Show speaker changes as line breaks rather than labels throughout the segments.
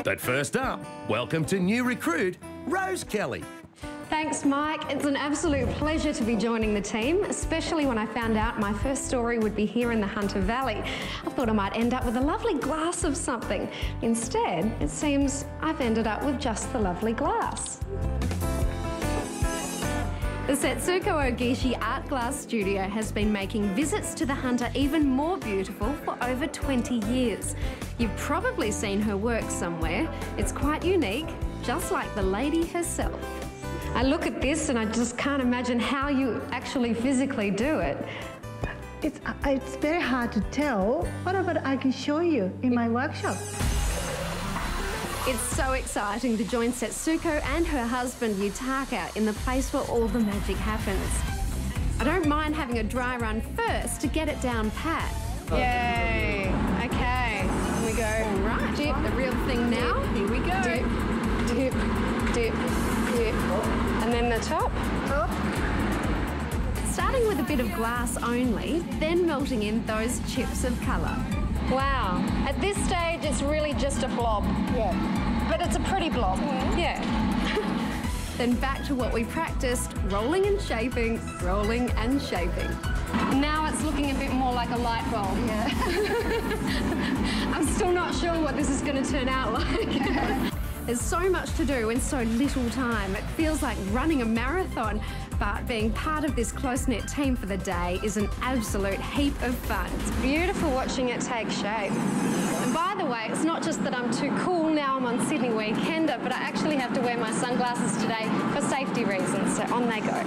But first up, welcome to new recruit, Rose Kelly.
Thanks, Mike. It's an absolute pleasure to be joining the team, especially when I found out my first story would be here in the Hunter Valley. I thought I might end up with a lovely glass of something. Instead, it seems I've ended up with just the lovely glass. The Setsuko Ogishi Art Glass Studio has been making visits to the Hunter even more beautiful for over 20 years. You've probably seen her work somewhere. It's quite unique, just like the lady herself. I look at this and I just can't imagine how you actually physically do it.
It's very hard to tell. What about I can show you in my workshop?
It's so exciting to join Setsuko and her husband Yutaka in the place where all the magic happens. I don't mind having a dry run first to get it down pat. Yay! Okay, here we go. All right, dip, the real thing now. Here we go. Dip, dip, dip, dip. And then the top. Starting with a bit of glass only, then melting in those chips of colour. Wow. At this stage, it's really just a blob.
Yeah.
But it's a pretty blob. Yeah. Then back to what we practiced, rolling and shaping, rolling and shaping. Now it's looking a bit more like a light bulb. Yeah. I'm still not sure what this is going to turn out like. There's so much to do in so little time. It feels like running a marathon, but being part of this close-knit team for the day is an absolute heap of fun. It's beautiful watching it take shape. And by the way, it's not just that I'm too cool now I'm on Sydney Weekender, but I actually have to wear my sunglasses today for safety reasons, so on they go.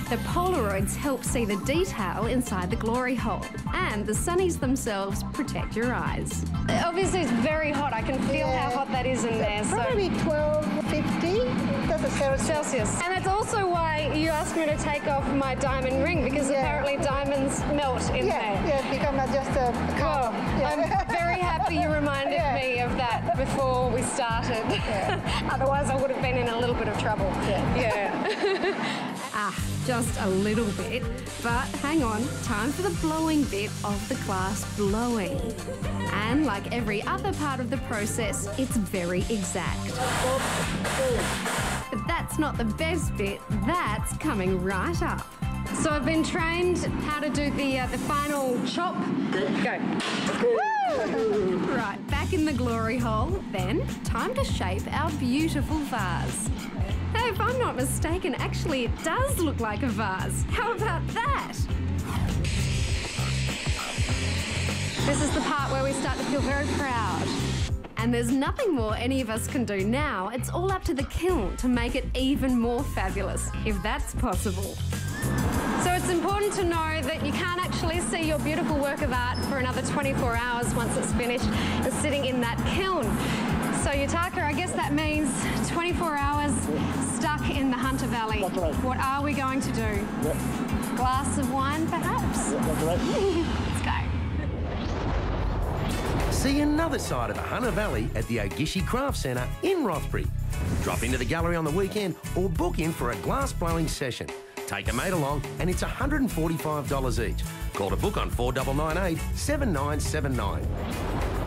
The Polaroids help see the detail inside the glory hole, and the sunnies themselves protect your eyes. Obviously, it's very hot. I can feel how hot that is in there.
Probably 1250. That's a Celsius.
And that's also why you asked me to take off my diamond ring, because apparently diamonds melt in there.
Yeah, become just a color.
I'm very happy you reminded me of that before we started. Otherwise, I would have been in a little bit of trouble. Just a little bit. But hang on, time for the blowing bit of the glass blowing. And like every other part of the process, it's very exact. But that's not the best bit. That's coming right up. So I've been trained how to do the final chop. Go. Woo! Right, back in the glory hole. Then, time to shape our beautiful vase. Hey, if I'm not mistaken, actually it does look like a vase. How about that? This is the part where we start to feel very proud. And there's nothing more any of us can do now. It's all up to the kiln to make it even more fabulous, if that's possible. So it's important to know that you can't actually see your beautiful work of art for another 24 hours once it's finished and sitting in that kiln. So Yutaka, I guess that means 24 hours stuck in the Hunter Valley.
That's right.
What are we going to do? Glass of wine, perhaps?
That's right.
Let's go.
See another side of the Hunter Valley at the Ogishi Craft Centre in Rothbury. Drop into the gallery on the weekend or book in for a glass blowing session. Take a mate along and it's $145 each. Call to book on 4998 7979.